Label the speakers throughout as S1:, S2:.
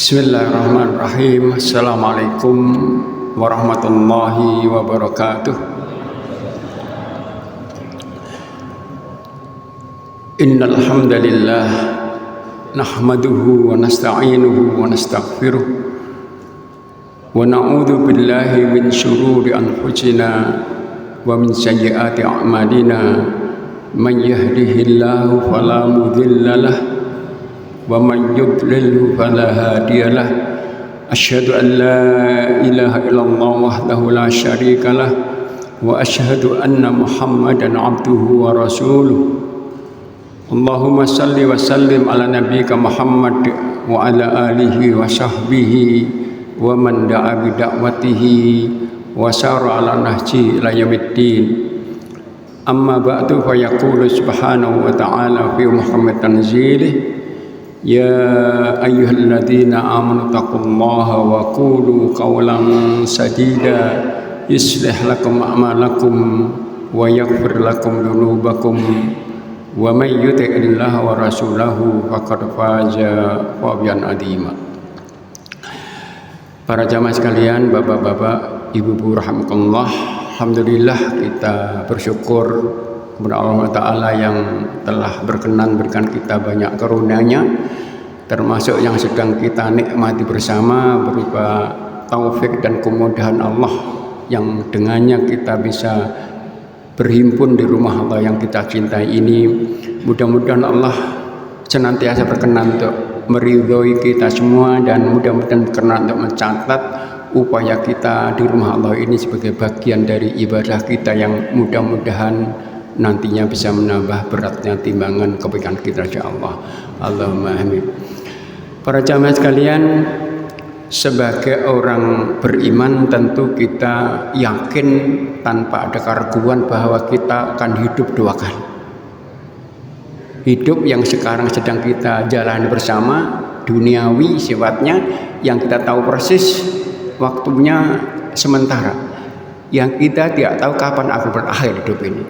S1: Bismillahirrahmanirrahim. Assalamualaikum warahmatullahi wabarakatuh. Innal hamdalillah nahmaduhu wa nasta'inuhu wa nastaghfiruh wa na'udzu billahi min syururi anfusina wa min sayyiati a'malina. Man yahdihillahu fala mudilla lahu wa man yudlilhu fala hadiyalah. Asyhadu an la ilaha illallah wahdahu la syarikalah wa asyhadu anna Muhammadan abduhu wa rasuluh. Allahumma salli wa sallim ala nabiyyika Muhammad wa ala alihi wa sahbihi wa man da'a bi da'watihi wa sara ala nahji ila yaumiddin. Amma ba'du, fa yaqulu subhanahu wa ta'ala fi muhammad tanzilih: Ya ayyuhalladzina amanu taqullaha wa qulu qawlan sadida yuslih lakum a'malakum wa yaghfir lakum dzunubakum wa may yuti'illaha wa rasulahu faqad faza fawzan 'azima. Para jamaah sekalian, bapak-bapak, ibu-ibu rahimakumullah, alhamdulillah kita bersyukur kepada Allah Ta'ala yang telah berkenan berikan kita banyak karunia-Nya, termasuk yang sedang kita nikmati bersama berupa taufik dan kemudahan Allah yang dengannya kita bisa berhimpun di rumah Allah yang kita cintai ini. Mudah-mudahan Allah senantiasa berkenan untuk meridhoi kita semua dan mudah-mudahan berkenan untuk mencatat upaya kita di rumah Allah ini sebagai bagian dari ibadah kita yang mudah-mudahan nantinya bisa menambah beratnya timbangan kebaikan kita insyaallah. Allahumma amin. Para jamaah sekalian, sebagai orang beriman tentu kita yakin tanpa ada keraguan bahwa kita akan hidup dua kali. Hidup yang sekarang sedang kita jalani bersama, duniawi sifatnya, yang kita tahu persis waktunya sementara, yang kita tidak tahu kapan akan berakhir hidup ini.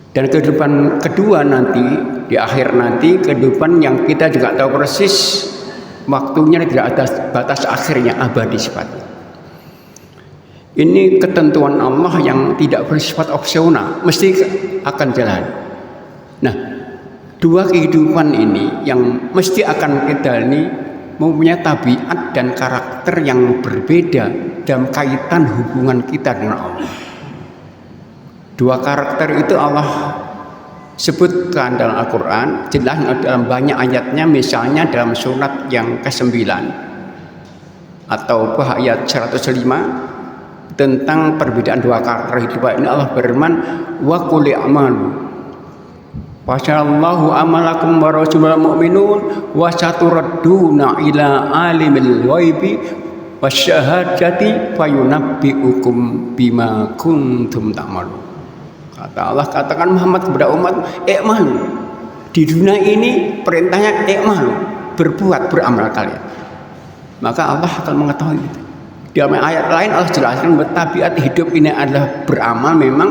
S1: Dan kehidupan kedua nanti, di akhir nanti, kehidupan yang kita juga tahu persis waktunya tidak ada batas akhirnya, abadi sifatnya. Ini ketentuan Allah yang tidak bersifat opsional, mesti akan jalan. Nah, dua kehidupan ini yang mesti akan kita ini mempunyai tabiat dan karakter yang berbeda dalam kaitan hubungan kita dengan Allah. Dua karakter itu Allah sebutkan dalam Al-Quran, jelas dalam banyak ayatnya, misalnya dalam surat yang ke-9 atau ayat 105 tentang perbedaan dua karakter hidup ini. Allah berfirman, wa qul i'malu fasyallahu amalakum wa rasulul mu'minun wa saturadduna ila alimil ghaibi wasyahadati fayunabbiukum bima kuntum ta'malun. Kata Allah, katakan Muhammad kepada umat, i'malu. Di dunia ini perintahnya i'malu, berbuat, beramal kalian. Maka Allah akan mengetahui itu. Di ayat lain Allah jelaskan bahwa tabiat hidup ini adalah beramal. Memang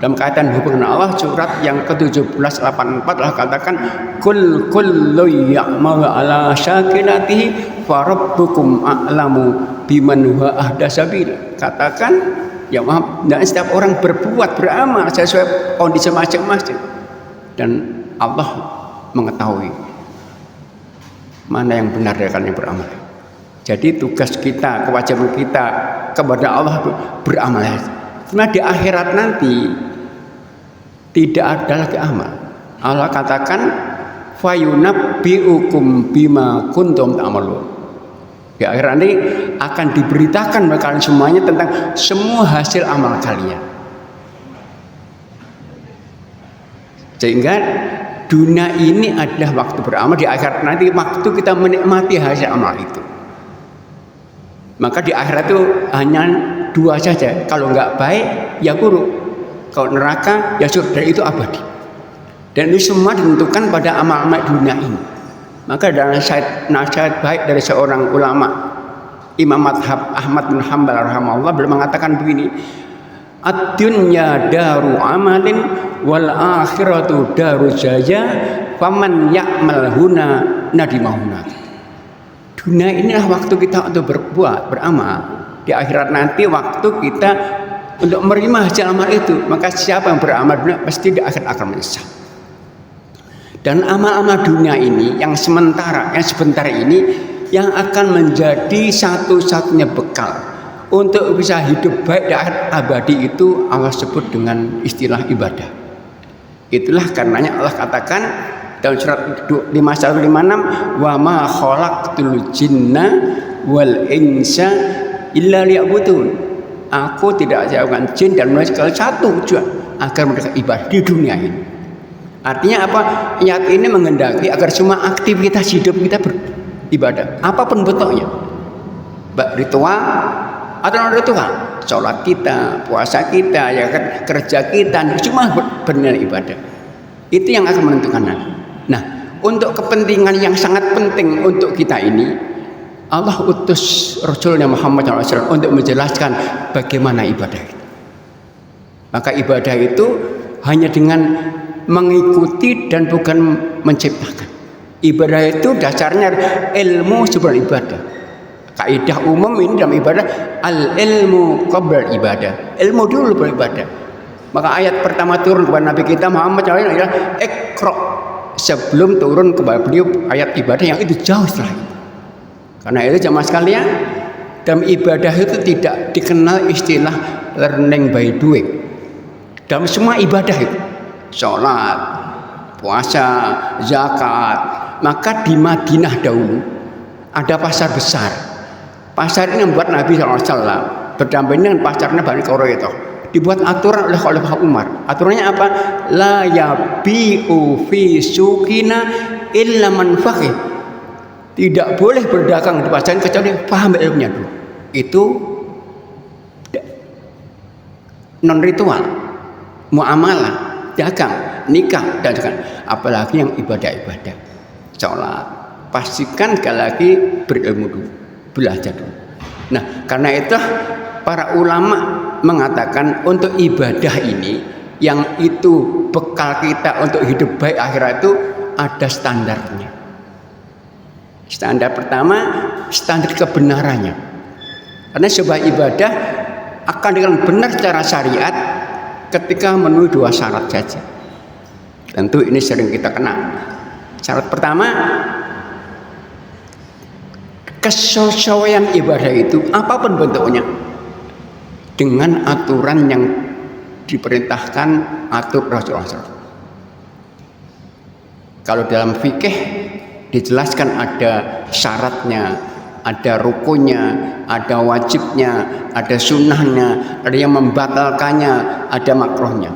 S1: dalam kaitan hubungan Allah, surat yang ke-1784 Allah katakan, kullu ya'malu ala syakilatihi fa rabbukum a'lamu biman huwa ahda sabila. Katakan, ya maaf, dan setiap orang berbuat, beramal sesuai kondisi masing-masing, dan Allah mengetahui mana yang benar dari kalian yang beramal. Jadi tugas kita, kewajiban kita kepada Allah beramal. Karena di akhirat nanti tidak ada lagi amal. Allah katakan, fayunabbiukum bima kuntum ta'malun. Di akhirat nanti akan diberitakan kepada kalian semuanya tentang semua hasil amal kalian. Sehingga dunia ini adalah waktu beramal, di akhirat nanti waktu kita menikmati hasil amal itu. Maka di akhirat itu hanya dua saja. Kalau enggak baik, ya buruk. Kalau neraka, ya surga, itu abadi. Dan ini semua ditentukan pada amal-amal dunia ini. Maka dalam nasihat baik dari seorang ulama, Imam Madhab Ahmad bin Hanbal rahimahullah, beliau mengatakan begini, ad-dunya daru amalin wal akhiratu daru jaza faman ya'mal huna nadimahuna. Dunia inilah waktu kita untuk berbuat, beramal. Di akhirat nanti waktu kita untuk menerima hasil amal itu. Maka siapa yang beramal dunia pasti di akhirat akan menyesal. Dan amal-amal dunia ini yang sementara, yang sebentar ini yang akan menjadi satu-satunya bekal untuk bisa hidup baik di akhirat abadi itu Allah sebut dengan istilah ibadah. Itulah karenanya Allah katakan dalam surat 5156, wa ma khalaqtul jinna wal insa illa liya'budun. Aku tidak jauhkan jin dan manusia kalau satu tujuan agar mereka ibadah di dunia ini. Artinya apa? Ayat ini menghendaki agar semua aktivitas hidup kita beribadah, apapun bentuknya, baik ritual atau non ritual, sholat kita, puasa kita, ya kan, kerja kita, cuma benar ibadah. Itu yang akan menentukan nanti. Nah, untuk kepentingan yang sangat penting untuk kita ini, Allah utus Rasulnya Muhammad SAW untuk menjelaskan bagaimana ibadah itu. Maka ibadah itu hanya dengan mengikuti dan bukan menciptakan. Ibadah itu dasarnya ilmu sebelum ibadah. Kaidah umum ini dalam ibadah, al ilmu qabla ibadah. Ilmu dulu baru ibadah. Maka ayat pertama turun kepada Nabi kita Muhammad SAW adalah Iqra. Sebelum turun kepada beliau ayat ibadah yang itu jauh setelah itu. Karena itu jamaah sekalian, dalam ibadah itu tidak dikenal istilah learning by doing. Dalam semua ibadah itu, sholat, puasa, zakat. Maka di Madinah dahulu ada pasar besar. Pasar ini membuat Nabi SAW berdampingan dengan pasarnya Bani Quraidah. Dibuat aturan oleh Khalifah Umar. Aturannya apa? La yabi'u fi suqina illa man faqih. Tidak boleh berdagang di pasar kecuali paham ilmunya dulu. Itu non ritual, muamalah, dagang, nikah dan juga apalagi yang ibadah-ibadah, sholat. Pastikan sekali lagi berilmu dulu, belajar dulu. Nah, karena itu para ulama mengatakan untuk ibadah ini yang itu bekal kita untuk hidup baik akhirat itu ada standarnya. Standar pertama, standar kebenarannya. Karena sebuah ibadah akan dengan benar secara syariat ketika memenuhi dua syarat saja. Tentu ini sering kita kenal. Syarat pertama, kesesuaian ibadah itu apapun bentuknya dengan aturan yang diperintahkan atur Rasulullah. Kalau dalam fikih dijelaskan ada syaratnya, ada rukunnya, ada wajibnya, ada sunnahnya, ada yang membatalkannya, ada makruhnya.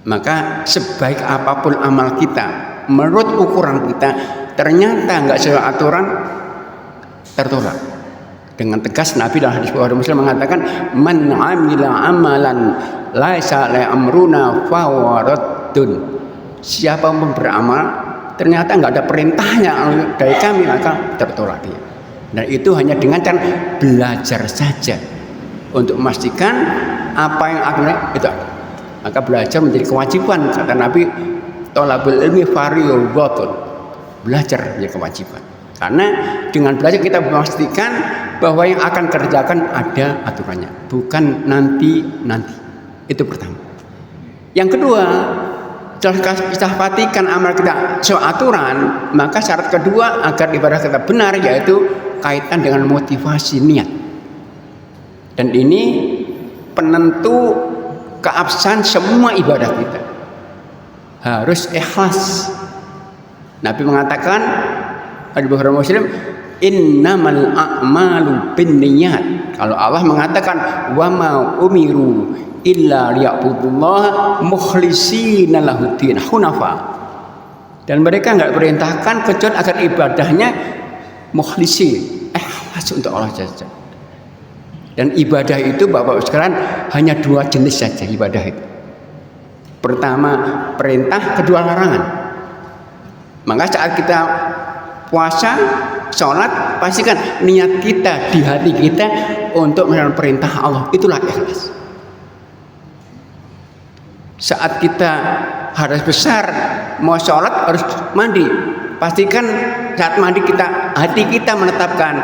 S1: Maka sebaik apapun amal kita, menurut ukuran kita, ternyata nggak sesuai aturan, tertolak. Dengan tegas Nabi dalam hadis Bukhari Muslim mengatakan, man amila amalan laisa la amruna fahuwa raddun. Siapa pun beramal ternyata nggak ada perintahnya dari kami, maka tertolak dia. Dan itu hanya dengan cara belajar saja untuk memastikan apa yang akan itu. Maka belajar menjadi kewajiban. Kata Nabi, thalabul ilmi fardhun. Belajar menjadi kewajiban. Karena dengan belajar kita memastikan bahwa yang akan kerjakan ada aturannya, bukan nanti. Itu pertama. Yang kedua, setelah kita pastikan amal kita sesuai aturan, maka syarat kedua agar ibadah kita benar yaitu kaitan dengan motivasi niat. Dan ini penentu keabsahan semua ibadah kita. Harus ikhlas. Nabi mengatakan di Bukhari Muslim, innamal a'malu binniyat. Kalau Allah mengatakan wa ma umiru illa liya'budullaha mukhlishina lahuddin hunafa. Dan mereka enggak perintahkan kecuali agar ibadahnya mukhlisin, ikhlas untuk Allah saja. Dan ibadah itu Bapak sekalian hanya dua jenis saja ibadah itu. Pertama perintah, kedua larangan. Maka saat kita puasa, sholat, pastikan niat kita di hati kita untuk menjalankan perintah Allah, itulah ikhlas. Saat kita hadas besar mau sholat harus mandi, pastikan saat mandi hati kita menetapkan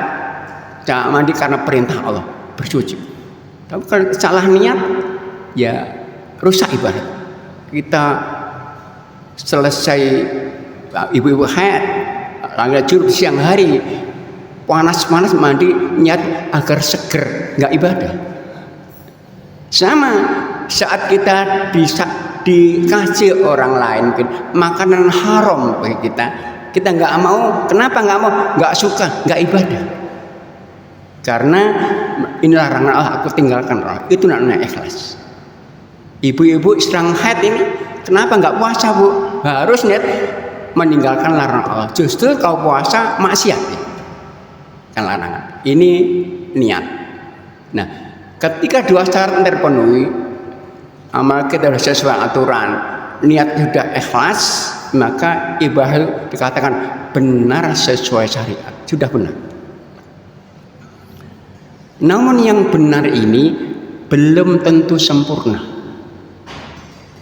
S1: saat mandi karena perintah Allah bersuci. Tapi kalau salah niat, ya rusak ibadah. Kita selesai ibu-ibu haid, lagi curug siang hari, panas-panas mandi niat agar seger, nggak ibadah. Sama saat kita dikasih orang lain makanan haram bagi kita nggak mau. Kenapa nggak mau? Nggak suka, nggak ibadah. Karena ini larangan Allah, aku tinggalkan Allah. Itu namanya ikhlas. Ibu-ibu sedang haid ini, kenapa nggak puasa bu? Harus niat meninggalkan larangan Allah. Justru kau puasa maksiat, kan larangan. Ini niat. Nah, ketika dua syarat terpenuhi, amal kita sudah sesuai aturan, niat sudah ikhlas, maka ibadah dikatakan benar sesuai syariat, sudah benar. Namun yang benar ini belum tentu sempurna.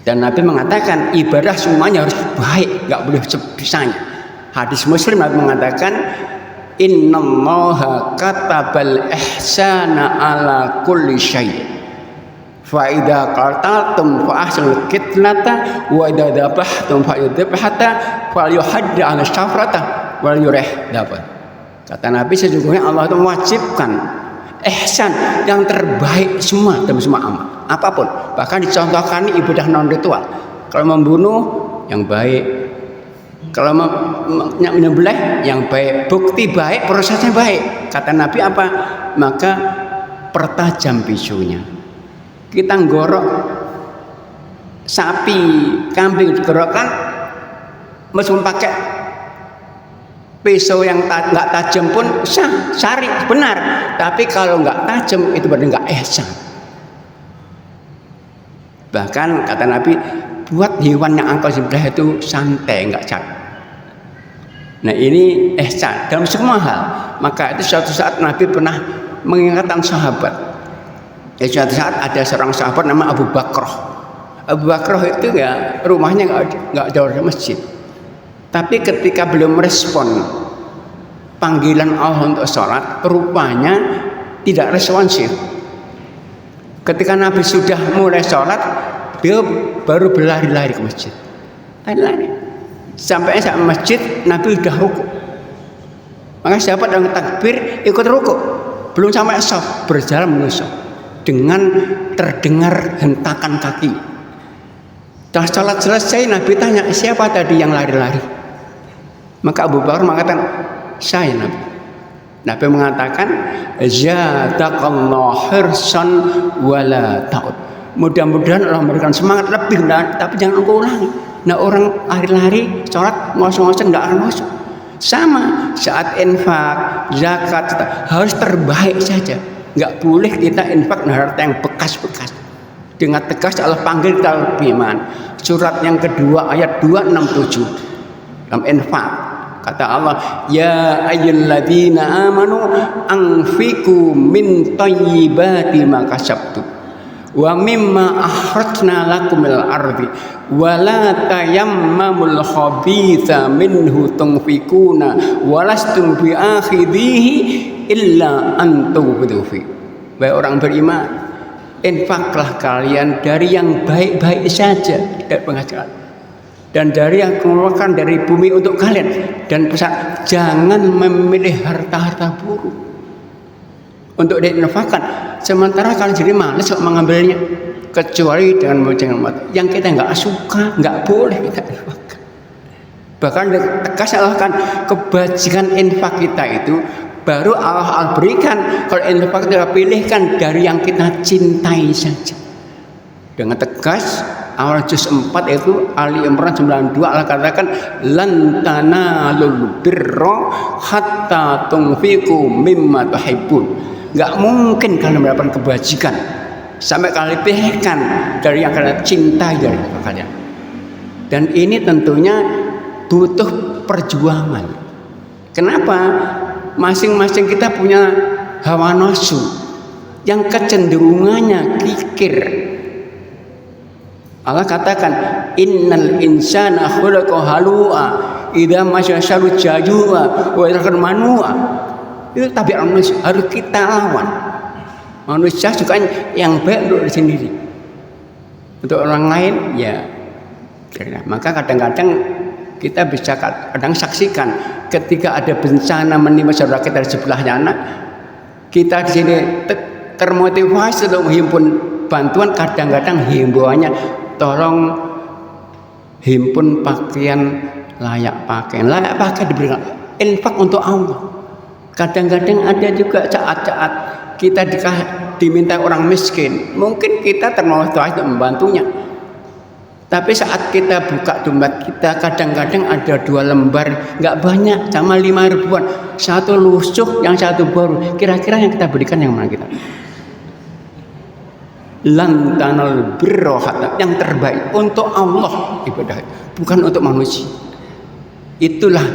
S1: Dan Nabi mengatakan ibadah semuanya harus baik, nggak boleh sebisanya. Hadis Muslim Nabi mengatakan, innallaha katabal ihsana ala kulli syai'. Fa idza qataltum fa ahsinul qitnata wa idza dabahtum fa yudbahata fa yuhaddi 'ala syafrata wal yurih dapat. Kata Nabi, sesungguhnya Allah itu mewajibkan ihsan yang terbaik semua dalam semua amal apapun. Bahkan dicontohkan ibadah non ritual. Kalau membunuh yang baik, kalau menyembelih yang baik, bukti baik, prosesnya baik. Kata Nabi apa? Maka pertajam pisaunya. Kita ngorok sapi, kambing digorokkan, meskipun pakai pisau yang nggak tajam pun syari benar. Tapi kalau nggak tajam itu berarti nggak ihsan. Bahkan kata Nabi, buat hewan yang engkau sembelih itu santai, nggak capek. Nah ini ihsan dalam semua hal. Maka itu suatu saat Nabi pernah mengingatkan sahabat. Suatu saat ada seorang sahabat nama Abu Bakrah. Abu Bakrah itu ya rumahnya nggak jauh dari masjid. Tapi ketika belum merespon panggilan Allah untuk sholat, rupanya tidak responsif. Ketika Nabi sudah mulai sholat, dia baru berlari-lari ke masjid. Lari-lari. Sampai masjid, Nabi sudah rukuk. Maka sahabat yang takbir ikut rukuk. Belum sampai shaf, berjalan menuju dengan terdengar hentakan kaki. Setelah sholat selesai, Nabi tanya, siapa tadi yang lari-lari? Maka Abu Bakar mengatakan, saya Nabi. Nabi mengatakan, zadakallahu hirsan wala ta'ud. Mudah-mudahan Allah memberikan semangat lebih, tapi jangan engkau ulangi. Nah orang lari-lari sholat ngosong-ngosong nggak akan masuk. Sama saat infak, zakat harus terbaik saja. Nggak boleh kita infak harta yang bekas-bekas. Dengan tegas Allah panggil kita beriman. Surat yang kedua ayat 267 dalam infak. Kata Allah, ya ayyuhalladzina amanu anfiqu min thayyibati ma kasabtum wa mimma akhrajna lakum minal ardi wa la tayammamul khabitha minhu tunfiquna wa lastum bi akhidhihi illa an tughfidu fi. Wahai orang beriman, infaklah kalian dari yang baik-baik saja dari penghasilan dan dari yang keluarkan dari bumi untuk kalian, dan pesan jangan memilih harta-harta buruk untuk diinfakkan sementara kalian jadi malas mengambilnya, kecuali dengan mengucapkan mata yang kita nggak suka, nggak boleh kita infakkan. Bahkan tegas Allah kan kebajikan infak kita itu baru Allah berikan. Kalau infak kita pilihkan dari yang kita cintai saja. Dengan tegas awal juz 4 itu Ali Imran 92 Allah katakan lan tanalul birra hatta tunfiqu mimma tuhibbun. Enggak mungkin kalian mendapatkan kebajikan sampai kalian pilihkan dari yang kalian cintai dari kalian. Dan ini tentunya butuh perjuangan. Kenapa? Masing-masing kita punya hawa nafsu yang kecenderungannya kikir, Allah katakan innal insana khulaqa halu'a idza masyasyarru jajua wa idza manua. Itu tabiat manusia, harus kita lawan. Manusia suka yang baik untuk diri sendiri, untuk orang lain ya. Maka kadang-kadang kita bisa kadang saksikan ketika ada bencana menimpa saudara kita di sebelahnya, anak kita di sini termotivasi untuk menghimpun bantuan. Kadang-kadang himbauannya tolong himpun pakaian layak pakai diberikan infak untuk Allah. Kadang-kadang ada juga saat-saat kita diminta orang miskin, mungkin kita termotivasi untuk membantunya. Tapi saat kita buka dompet kita, kadang-kadang ada 2 lembar, nggak banyak, sama 5 ribuan, 1 lusuh, yang 1 baru. Kira-kira yang kita berikan yang mana kita? Lan tanal birra hatta, yang terbaik untuk Allah ibadah, bukan untuk manusia. Itulah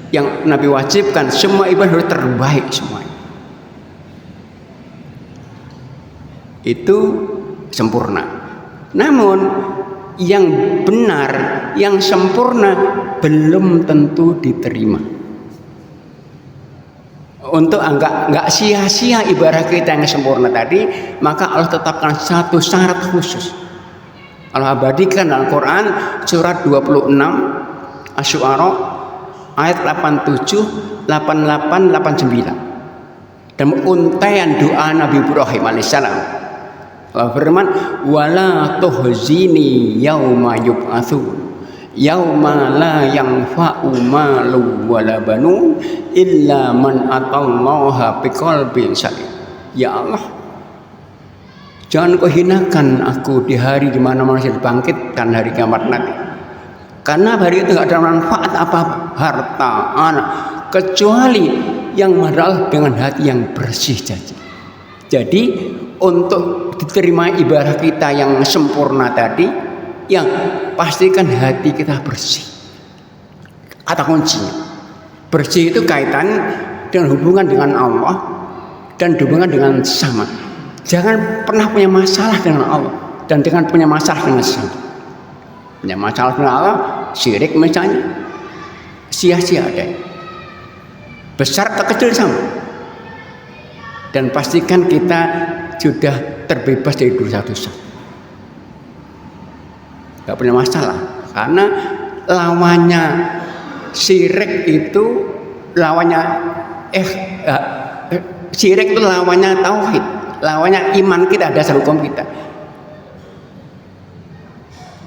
S1: yang Nabi wajibkan, semua ibadah harus terbaik semuanya. Itu sempurna. Namun yang benar, yang sempurna belum tentu diterima. Untuk enggak sia-sia ibadah kita yang sempurna tadi, maka Allah tetapkan satu syarat khusus. Allah abadikan dalam Quran surat 26 Asy-Syu'ara ayat 87, 88, 89. Dan untaian doa Nabi Ibrahim alaihissalam. Allah firman, wala tuhzini yauma yub'atsun yauma la yanfa'u malu wala banun illa man atallaha biqalbin salim. Ya Allah, jangan kau hinakan aku di hari di mana manusia dibangkitkan hari kiamat nanti. Karena hari itu tidak ada manfaat apa-apa, harta, anak, kecuali yang modal dengan hati yang bersih saja. Jadi untuk diterima ibadah kita yang sempurna tadi, yang pastikan hati kita bersih. Kata kuncinya, bersih itu kaitan dengan hubungan dengan Allah dan hubungan dengan sesama. Jangan pernah punya masalah dengan Allah dan dengan punya masalah dengan sesama. Punya masalah dengan Allah, syirik misalnya, sia-sia ada. Besar atau kecil sama. Dan pastikan kita sudah terbebas dari dosa-dosa. Gak punya masalah, karena lawannya syirik itu syirik itu lawannya tauhid, lawannya iman kita, dasar hukum kita.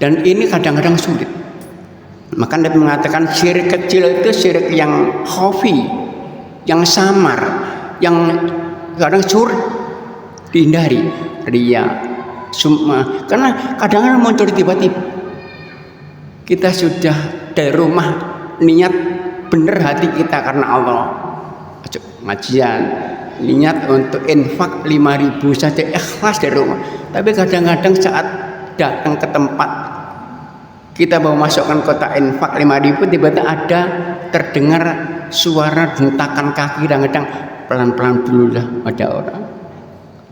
S1: Dan ini kadang-kadang sulit. Maka Nabi mengatakan syirik kecil itu syirik yang khafi, yang samar, yang kadang sulit dihindari, riya, summa. Karena kadang-kadang muncul tiba-tiba. Kita sudah dari rumah niat benar hati kita karena Allah, ngajian, niat untuk infak 5.000 saja ikhlas dari rumah. Tapi kadang-kadang saat datang ke tempat kita mau masukkan kotak infak 5.000, tiba-tiba ada terdengar suara hentakan kaki, kadang-kadang pelan-pelan dulu lah ada orang.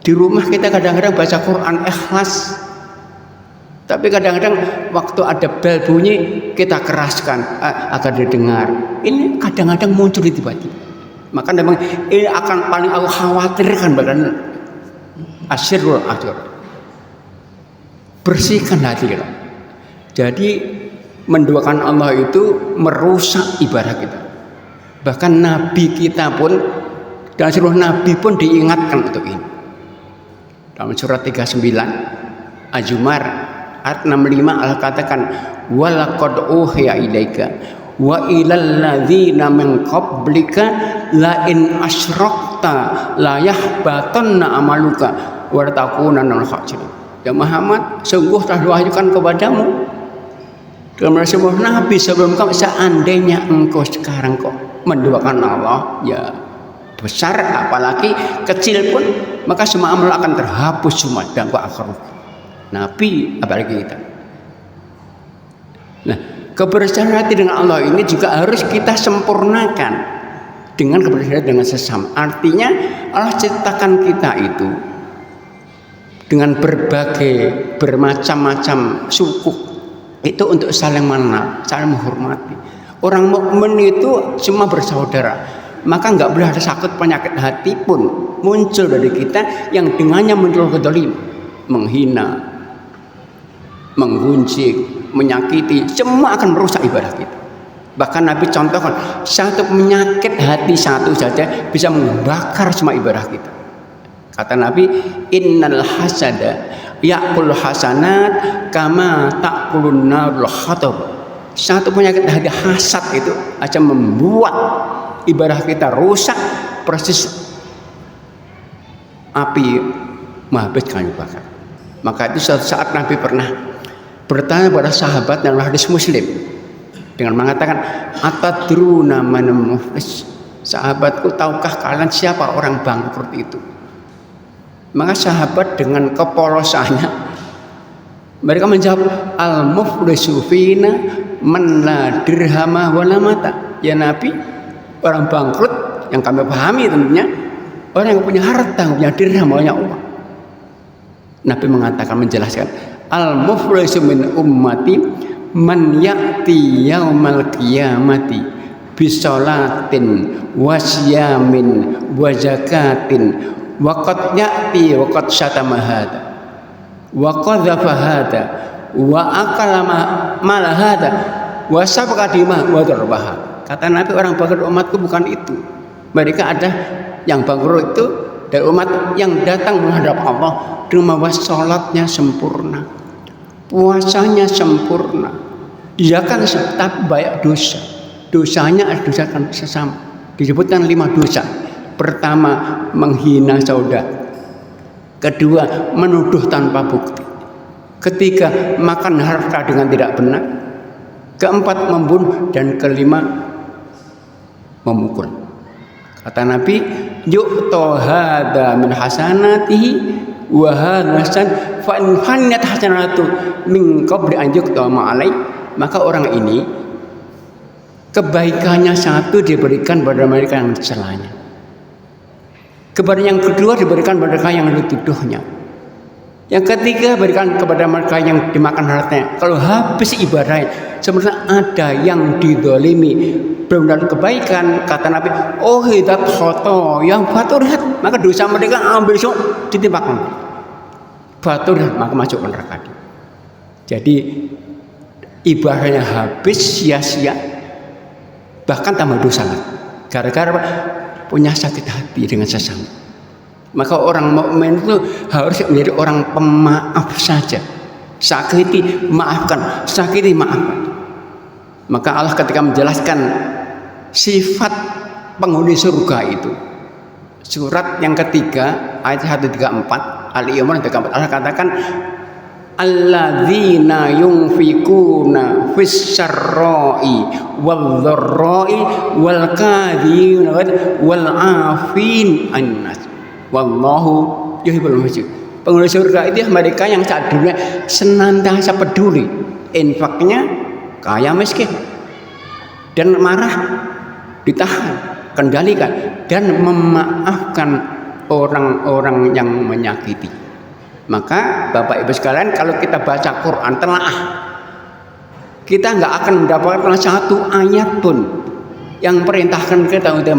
S1: Di rumah kita kadang-kadang baca Quran ikhlas, tapi kadang-kadang waktu ada bel bunyi kita keraskan agar didengar. Ini kadang-kadang muncul tiba-tiba. Maka memang ini akan paling aku khawatirkan bahkan asyirul asyir. Bersihkan hati kita. Jadi menduakan Allah itu merusak ibadah kita. Bahkan Nabi kita pun dan seluruh Nabi pun diingatkan untuk ini. Dalam surat 39 Az-Zumar ayat 65 Allah katakan walaqad uhiya ilaika wa ilal ladzina min qablika la in asyrakta la yahbatanna amaluka wa takunanna minal khasirin. Ya Muhammad, sungguh telah diwahyukan kepadamu dalam semua nabi sebelum kamu, seandainya engkau sekarang kok menduakan Allah, ya besar apalagi kecil pun, maka semua amal akan terhapus semua dan kau akhir. Nabi apalagi kita. Nah, kebersihan hati dengan Allah ini juga harus kita sempurnakan dengan kebersihan dengan sesama. Artinya Allah ciptakan kita itu dengan berbagai bermacam-macam suku itu untuk saling mengenal, saling menghormati. Orang mukmin itu semua bersaudara, maka nggak boleh ada sakit penyakit hati pun muncul dari kita yang dengannya muncul kedzalim, menghina, menggunjing, menyakiti, semua akan merusak ibadah kita. Bahkan Nabi contohkan satu penyakit hati satu saja bisa membakar semua ibadah kita. Kata Nabi, innal hasada ya'kul hasanat kama ta'kulun narul hatab. Satu penyakit hati hasad itu akan membuat ibadah kita rusak persis api menghabis kayu bakar. Maka itu suatu saat Nabi pernah bertanya pada sahabat dalam hadis Muslim dengan mengatakan, atadruna man muflis? Sahabatku, tahukah kalian siapa orang bangkrut itu? Maka sahabat dengan kepolosannya mereka menjawab, al-muflisu fina man la dirhama wala mata. Ya Nabi, orang bangkrut yang kami pahami tentunya orang yang punya harta, punya dirham, punya uang. Nabi mengatakan, menjelaskan, al-muflisu min ummati man ya'ti yaumal qiyamati bisolatin wasyamin wazakatin waqad ya'ti waqad syatama hada wa qadhafa hada wa akala mal hada wa sabqa dima wa darbaha. Kata Nabi, orang bangkrut umatku bukan itu. Mereka ada yang bangkrut itu dari umat yang datang menghadap Allah dengan membawa salatnya sempurna, puasanya sempurna, dia kan tetap banyak dosa. Dosanya adalah dosa kan sesama. Disebutkan 5 dosa. Pertama, menghina saudara. Kedua, menuduh tanpa bukti. Ketiga, makan harta dengan tidak benar. Keempat, membunuh. Dan kelima, memukul. Kata Nabi, yu'ta hadza min hasanatihi wa hadza fa in hannat hasanatu min qabli an yuqta ma'alai. Maka orang ini kebaikannya satu diberikan pada mereka yang celanya. Kepada yang kedua diberikan pada mereka yang dituduhnya. Yang ketiga berikan kepada mereka yang dimakan hartanya. Kalau habis ibadahnya, sebenarnya ada yang dizalimi, belum dapat kebaikan. Kata Nabi, oh hidat khoto yang faturihat, maka dosa mereka ambil semua ditimpakan. Faturihat, maka masuk ke neraka. Jadi ibadahnya habis sia-sia, bahkan tambah dosa lagi. Gara-gara punya sakit hati dengan sesama. Maka orang mukmin itu harus menjadi orang pemaaf saja. Sakiti maafkan, sakiti maafkan. Maka Allah ketika menjelaskan sifat penghuni surga itu, surat yang ketiga ayat 134 Ali Imran 34, Allah katakan, alladzina yunfikuna fis syarra'i wal dharra'i wal kadhina wal afin annas wallahu yuhibbul muhsin. Penghuni surga itu mereka yang saat dunia senantiasa peduli infaknya kaya miskin, dan marah ditahan, kendalikan, dan memaafkan orang-orang yang menyakiti. Maka Bapak Ibu sekalian, kalau kita baca Quran telaah, kita nggak akan mendapatkan satu ayat pun yang perintahkan kita untuk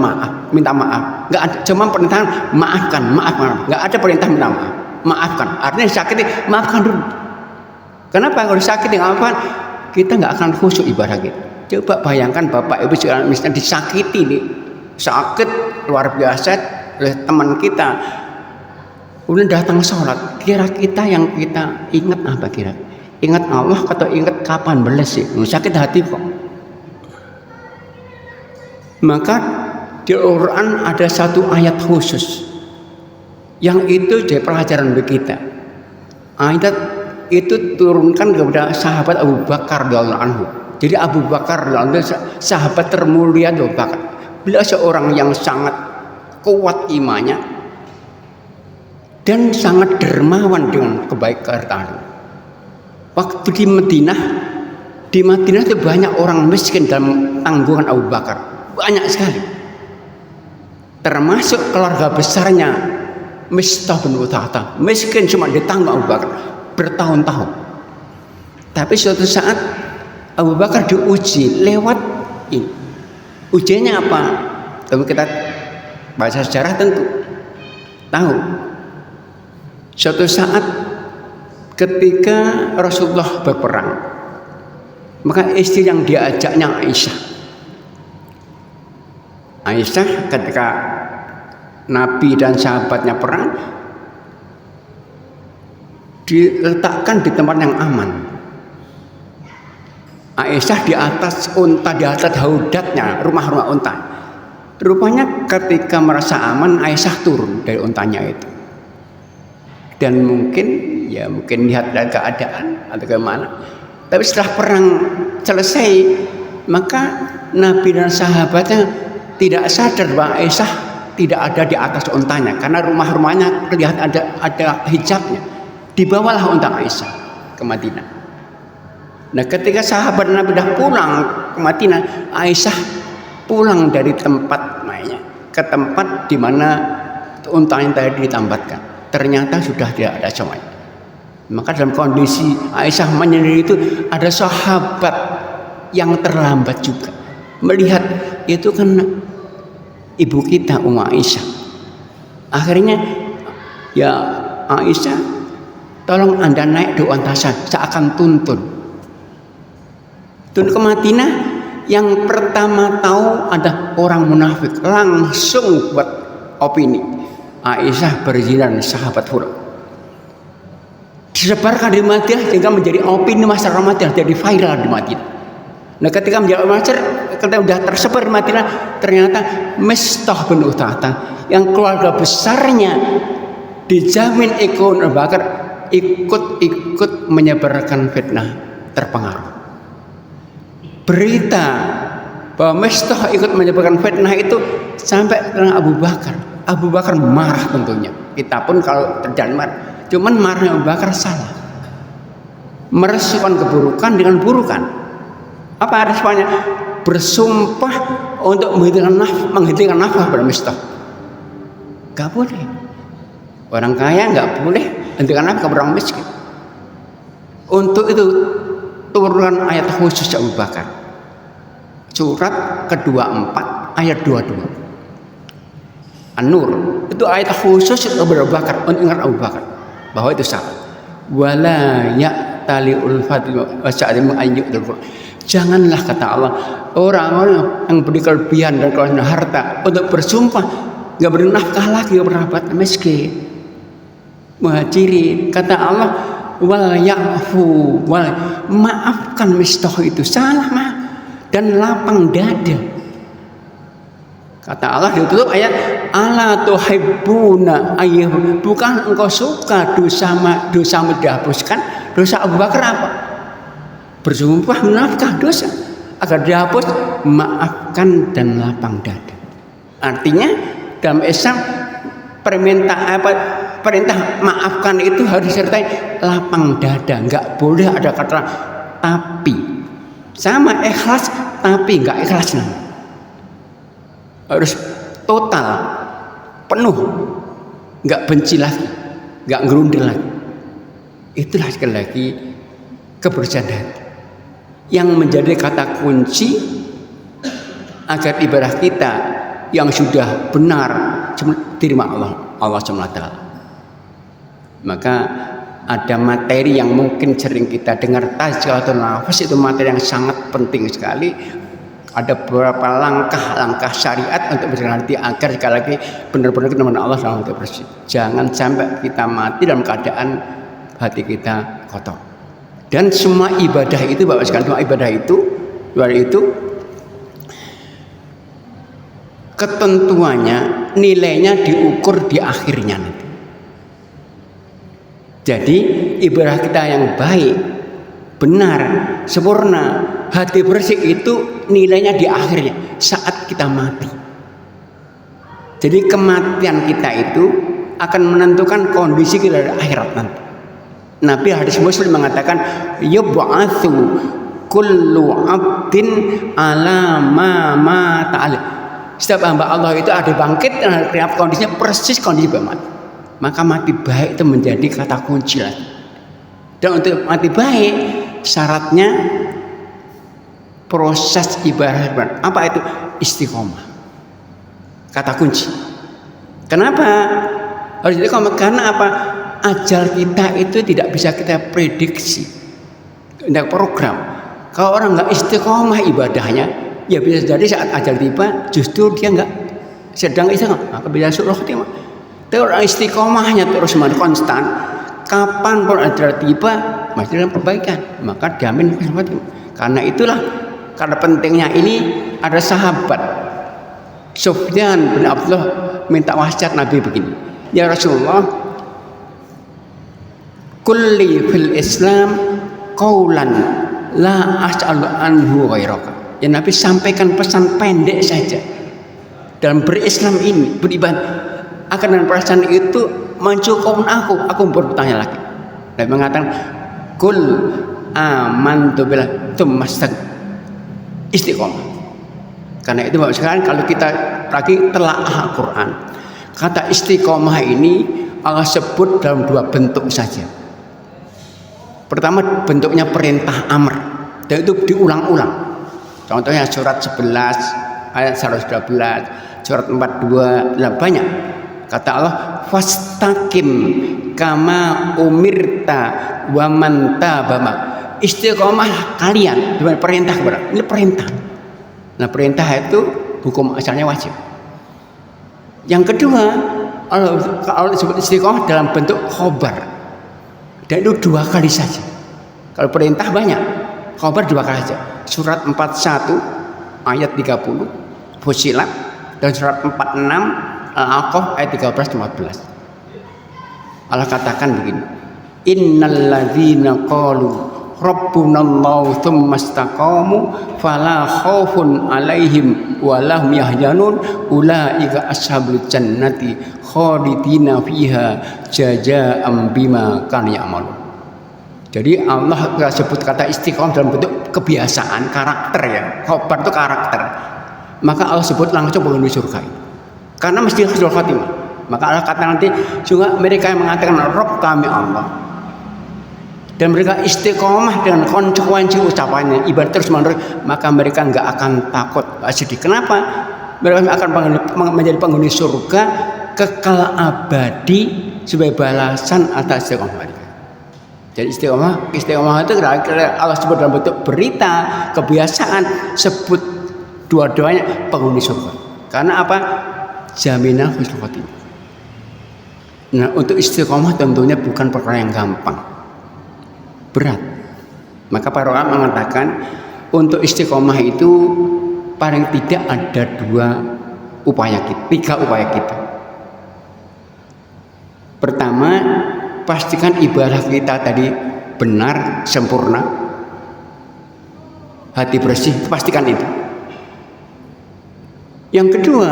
S1: minta maaf. Nggak ada, cuma perintah maafkan, maafkan. Nggak ada perintah minta maaf, maafkan. Artinya sakit, maafkan dulu. Kenapa? Kalau sakit maafkan, kita nggak akan khusyuk ibadah kita. Coba bayangkan Bapak Ibu sekalian, misalnya disakiti nih, sakit luar biasa oleh teman kita. Kemudian datang sholat, kira kita yang kita ingat apa kira? Ingat Allah atau ingat kapan beles sih? Sakit hati kok. Maka di Al-Quran ada satu ayat khusus yang itu jadi pelajaran bagi kita. Ayat itu turunkan kepada sahabat Abu Bakar radhiyallahu anhu. Jadi Abu Bakar radhiyallahu anhu sahabat termulia Abu Bakar. Beliau seorang yang sangat kuat imannya dan sangat dermawan dengan kebaikan. Waktu di Madinah itu banyak orang miskin dalam tanggungan Abu Bakar, banyak sekali. Termasuk keluarga besarnya Mistah bin Uthata miskin cuma ditanggung Abu Bakar bertahun-tahun. Tapi suatu saat Abu Bakar diuji lewat ini. Ujiannya apa? Kalau kita baca sejarah tentu tahu. Suatu saat ketika Rasulullah berperang, maka istri yang diajaknya Aisyah. Aisyah ketika Nabi dan sahabatnya perang diletakkan di tempat yang aman. Aisyah di atas unta, di atas haudatnya, rumah-rumah unta. Rupanya ketika merasa aman, Aisyah turun dari untanya itu. Dan mungkin lihat dari keadaan atau kemana. Tapi setelah perang selesai, maka Nabi dan sahabatnya tidak sadar bahwa Aisyah tidak ada di atas untanya, karena rumah-rumahnya kelihatan ada hijabnya. Dibawalah unta Aisyah ke Madinah. Nah, ketika sahabat Nabi sudah pulang ke Madinah, Aisyah pulang dari tempat mainnya ke tempat di mana unta yang tadi ditambatkan. Ternyata sudah tidak ada semuanya. Maka dalam kondisi Aisyah menyendiri itu ada sahabat yang terlambat juga melihat itu kan ibu kita Ummu Aisyah. Akhirnya ya Aisyah, tolong Anda naik di unta saya akan tuntun ke Madinah. Yang pertama tahu ada orang munafik, langsung buat opini Aisyah berzina dengan sahabat fulan. Disebarkan di Madinah sehingga menjadi opini masyarakat Madinah, jadi viral di Madinah. Nah, ketika menjadi masyarakat, ketika sudah tersebar di Madinah, ternyata Mistah bin Uthata yang keluarga besarnya dijamin ikut Abu Bakar ikut menyebarkan fitnah, terpengaruh. Berita bahwa Mistah ikut menyebarkan fitnah itu sampai ke Abu Bakar. Abu Bakar marah tentunya. Kita pun kalau terjadi marah. Cuman marahnya Abu Bakar salah. Merespon keburukan dengan burukan. Apa responnya? Bersumpah untuk menghentikan nafkah pada Mistah. Gak boleh. Orang kaya gak boleh hentikan nafkah pada orang miskin. Untuk itu turunkan ayat khusus Abu Bakar. Surat ke-24 ayat 22. An-Nur. Itu ayat khusus Abu Bakar, untuk ingat Abu Bakar bahwa itu salah. Wala ya'taliul fadli wasa'limu ayyudul. Janganlah, kata Allah, orang-orang yang berkelebihan dan kelebihan harta untuk bersumpah enggak bernafkah lagi, berabad miskin. Muhajirin, kata Allah, wal ya'fu, maafkan Mistah itu salah mah dan lapang dada. Kata Allah ditutup ayat, ala tuhibbuna ayyuh, bukan engkau suka dosamu dihapuskan. Dosa Abu Bakar apa? Bersumpah menafkah dosa agar dihapus, maafkan dan lapang dada. Artinya dalam Islam perintah maafkan itu harus disertai lapang dada, enggak boleh ada kata tapi. Sama ikhlas tapi enggak ikhlas. Harus total, penuh, enggak benci lagi, enggak ngerundel lagi. Itulah sekali lagi kebersihan hati yang menjadi kata kunci agar ibadah kita yang sudah benar diterima Allah SWT. Maka ada materi yang mungkin sering kita dengar, tazkiyatun nafas, itu materi yang sangat penting sekali. Ada beberapa langkah-langkah syariat untuk berhati agar sekali lagi benar-benar kita mengenal Allah SWT bersih. Jangan sampai kita mati dalam keadaan hati kita kotor. Dan semua ibadah itu, Bapak sekalian, semua ibadah itu ketentuannya, nilainya diukur di akhirnya nanti. Jadi ibadah kita yang baik, benar, sempurna, hati bersih itu nilainya di akhirnya, saat kita mati. Jadi kematian kita itu akan menentukan kondisi kita di akhirat nanti. Nabi hadis Muslim mengatakan, yub'atsu kullu 'abdin ala ma mata alaihi. Setiap hamba Allah itu ada bangkit dan kondisinya persis kondisi mati. maka mati baik itu menjadi kata kunci lagi. Dan untuk mati baik syaratnya proses ibadah. Apa itu? Istiqomah. Kata kunci. Kenapa harus istiqomah? Karena apa? Ajal kita itu tidak bisa kita prediksi, tidak program. Kalau orang nggak istiqomah ibadahnya, ya bisa jadi saat ajal tiba justru dia nggak sedang istiqomah, maka bisa suruh timah. Tapi orang istiqomahnya terus konstan, kapan pun ajal tiba masih dalam perbaikan, maka jamin keselamatan. Karena itulah, karena pentingnya ini, ada sahabat Sufyan bin Abdullah minta wasiat Nabi begini, ya Rasulullah, kulli fil Islam qaulan la as'alu anhu ghairaka. Ya Nabi sampaikan pesan pendek saja dalam berislam ini, beribadah. Akan dengan perasaan itu mencukupkan aku bertanya lagi. Nabi mengatakan, kul amantu billah tsumma istiqomah. Karena itu Bapak sekalian, kalau kita lagi telaah Al-Quran, kata istiqomah ini Allah sebut dalam dua bentuk saja. Pertama bentuknya perintah amr, dan itu diulang-ulang. Contohnya surat 11 ayat 112, surat 42, banyak. Kata Allah, fastaqim kama umirta wa man tabama. Istiqomah kalian, dengan perintah kepada. Ini perintah. Nah, perintah itu hukum asalnya wajib. Yang kedua, Allah disebut istiqomah dalam bentuk khobar. Dan itu 2 kali saja. Kalau perintah banyak, khobar 2 kali saja. Surat 41 ayat 30 Fussilat, dan surat 46 Al-Aqaf ayat 13-14. Allah katakan begini, innal ladzina qalu rabbunallahu tsumma istaqamu fala khaufun 'alaihim wa lahum yahzanun ulaika ashabul jannati khalidina fiha jazaa'an bima kanu ya'malun. Jadi Allah sebut kata istiqomah dalam bentuk kebiasaan, karakter ya. Khobar itu karakter. Maka Allah sebut langsung penghuni surga. Karena mesti husnul khatimah. Maka Allah kata nanti juga mereka yang mengatakan Rabb kami Allah, dan mereka istiqomah dengan konsekuensi ucapannya, ibadah terus menerus, maka mereka nggak akan takut, sedih. Kenapa? Mereka akan menjadi penghuni surga kekal abadi sebagai balasan atas istiqomah mereka. Jadi istiqomah itu Allah sebut dalam bentuk berita, kebiasaan, sebut dua-duanya penghuni surga. Karena apa? Jaminan husnul khotimah. Nah, untuk istiqomah tentunya bukan perkara yang gampang, berat. Maka para ulama mengatakan untuk istiqomah itu paling tidak ada 3 upaya kita. Pertama, pastikan ibadah kita tadi benar, sempurna, hati bersih, pastikan itu. Yang kedua,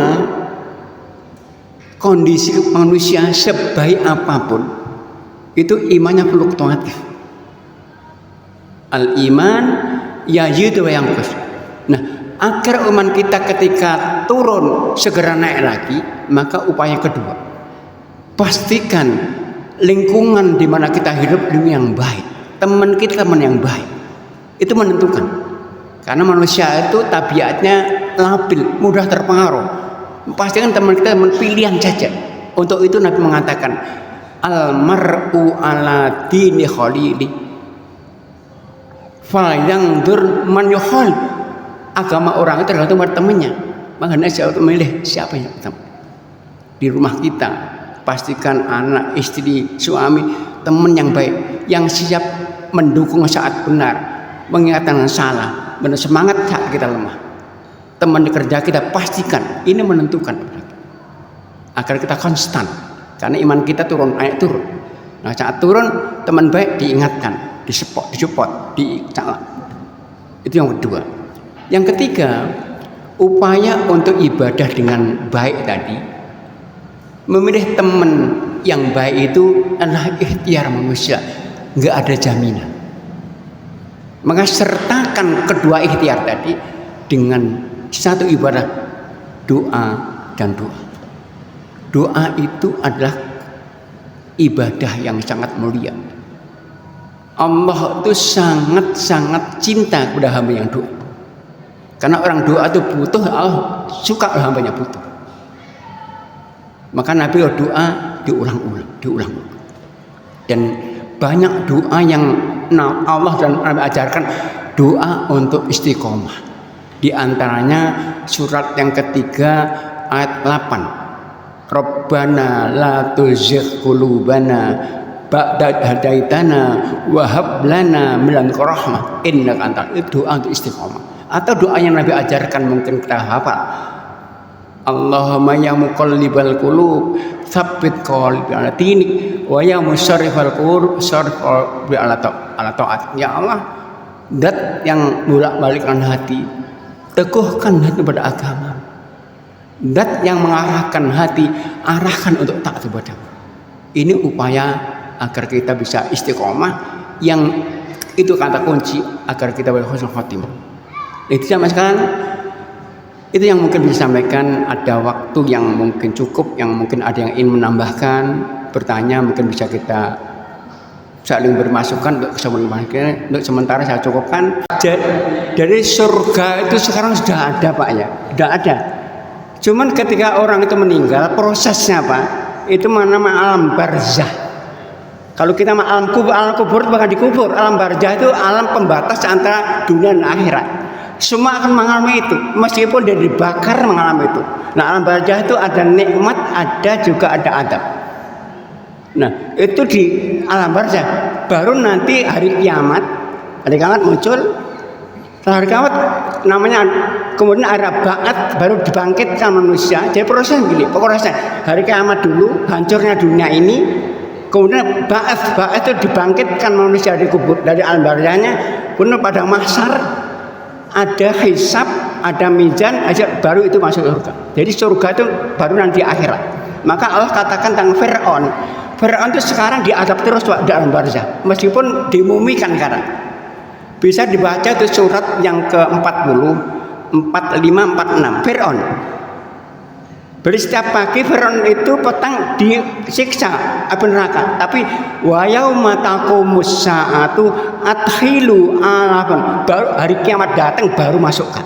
S1: kondisi manusia sebaik apapun itu imannya fluktuatif. Al-iman yazidu wa yanqus. Nah, agar iman kita ketika turun segera naik lagi, maka upaya kedua, pastikan lingkungan di mana kita hidup yang baik. Teman kita teman yang baik. Itu menentukan. Karena manusia itu tabiatnya labil, mudah terpengaruh. Pastikan teman kita teman pilihan saja. Untuk itu Nabi mengatakan, al-mar'u ala dini khalili falyanzur man yukhal. Agama orang itu tergantung pada temannya. Makanya saya memilih siapa yang teman. Di rumah kita pastikan anak, istri, suami, teman yang baik, yang siap mendukung saat benar, mengingatkan salah, semangat saat kita lemah. Teman di kerja kita pastikan ini menentukan agar kita konstan, karena iman kita turun, naik turun. Nah, saat turun teman baik diingatkan, disupport, dicela. Itu yang kedua. Yang ketiga, upaya untuk ibadah dengan baik tadi, memilih teman yang baik itu adalah ikhtiar manusia, nggak ada jaminan. Maka sertakan kedua ikhtiar tadi dengan satu ibadah, doa dan doa. Doa itu adalah ibadah yang sangat mulia. Allah itu sangat-sangat cinta kepada hamba yang doa. Karena orang doa itu butuh, Allah suka hambanya butuh. Maka Nabi doa diulang-ulang. Dan banyak doa yang Allah dan Nabi ajarkan, doa untuk istiqomah. Di antaranya surat yang ketiga ayat 8. Rabbana la tuzigh qulubana ba'da hadaitana wa hab lana min ladunka rahmah innaka antal. Itu doa untuk istiqomah. Atau doa yang Nabi ajarkan mungkin kita hafal. Allahumma ya muqallibal qulub tsabbit qalbi ala dinik wa ya musarrifal qulub sarrif qalbi ala taat. Ya Allah, zat yang bolak-balikkan hati, teguhkan hati pada agama. Zat yang mengarahkan hati, arahkan untuk taat kepadamu. Ini upaya agar kita bisa istiqomah, yang itu kata kunci agar kita berhusnul khotimah. Itu sama sekarang. Itu yang mungkin bisa disampaikan. Ada waktu yang mungkin cukup, yang mungkin ada yang ingin menambahkan, bertanya, mungkin bisa kita saling bermasukan untuk kesemuanya. Untuk sementara saya cukupkan. Dari surga itu sekarang sudah ada, Pak, ya, sudah ada. Cuman ketika orang itu meninggal, prosesnya Pak, itu nama alam barzah. Kalau kita alam kubur bahkan dikubur. Alam barzah itu alam pembatas antara dunia dan akhirat. Semua akan mengalami itu, meskipun dia dibakar mengalami itu. Nah, alam barzah itu ada nikmat, ada juga ada adab. Nah, itu di alam barzah. Baru nanti hari kiamat muncul. Hari kiamat namanya, kemudian ada ba'at, baru dibangkitkan manusia. Jadi proses begini, prosesnya hari kiamat dulu, hancurnya dunia ini, kemudian ba'at itu dibangkitkan manusia dari kubur, dari alam barzahnya, kemudian pada mahsyar ada hisab, ada mizan, baru itu masuk surga. Jadi surga itu baru nanti akhirat. Maka Allah katakan tentang Fir'aun itu sekarang diadab terus di alam barzah, meskipun dimumikan sekarang. Bisa dibaca itu surat yang ke-40, 45, 46. Fir'aun. Beri setiap pagi Fir'aun itu petang disiksa api neraka. Tapi wa yauma taqumus sa'atu adkhilu alafan. Baru hari kiamat datang baru masukkan.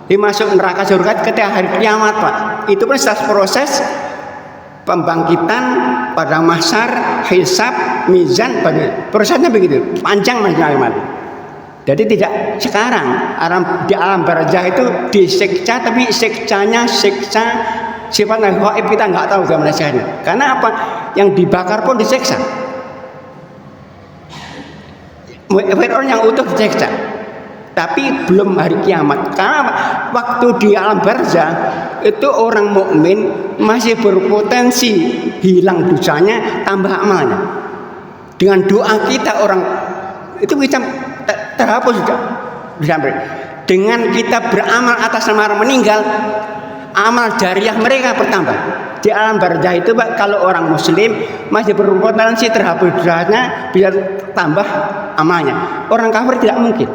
S1: Dimasuk neraka surga ketika hari kiamat, Pak. Itu pun setelah proses pembangkitan pada mahsyar, hisab, mizan, prosesnya begitu. Panjang macam-macam. Jadi tidak sekarang di alam barzah itu disiksa, tapi siksanya siksa sifatnya gaib, kita nggak tahu bagaimana caranya. Karena apa? Yang dibakar pun disiksa. Fir'aun yang utuh disiksa, tapi belum hari kiamat. Karena apa? Waktu di alam barzah itu orang mukmin masih berpotensi hilang dosanya, tambah amalnya. Dengan doa kita orang itu bisa terhapus sudah disampai. Dengan kita beramal atas nama orang meninggal, amal jariah mereka bertambah. Di alam barzah itu, Pak, kalau orang muslim masih berpotensi terhapus dosanya, bisa tambah amalnya. Orang kafir tidak mungkin.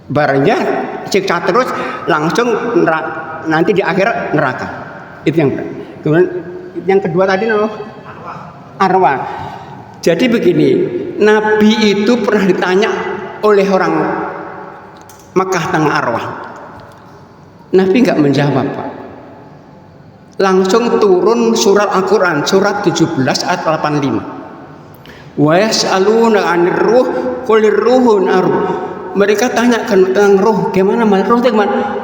S1: Barzah siksa terus, langsung nanti di akhirat neraka. Itu yang kedua tadi arwah. Jadi begini, Nabi itu pernah ditanya oleh orang Makkah tentang arwah. Nabi nggak menjawab, Pak. Langsung turun surat Al-Quran, surat 17 ayat 85. Wa yas'aluna 'anir ruh qulir ruhun aruh. Mereka tanya tentang ruh, gimana ruh itu gimana?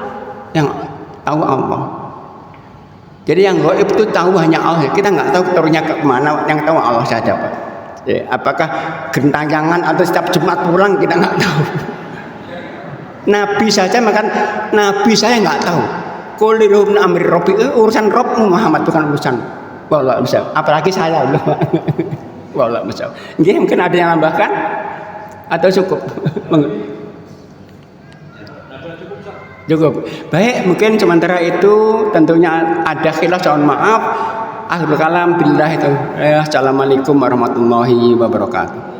S1: Yang tahu Allah. Jadi yang gaib itu tahu hanya Allah. Kita nggak tahu turunnya ke mana, yang tahu Allah saja, Pak. Ya, apakah gentayangan atau setiap Jumat pulang, kita nggak tahu. Nabi saja, makan Nabi saya nggak tahu. Qulirhum amri Rabbi, urusan Rabb Muhammad, bukan urusan wallah bisa. Apalagi saya loh. Wallah bisa. Nggih, mungkin ada yang nambahkan atau cukup? Cukup. Baik, mungkin sementara itu tentunya ada khilaf, mohon maaf. Akhirul kalam billah itu. Assalamualaikum warahmatullahi wabarakatuh.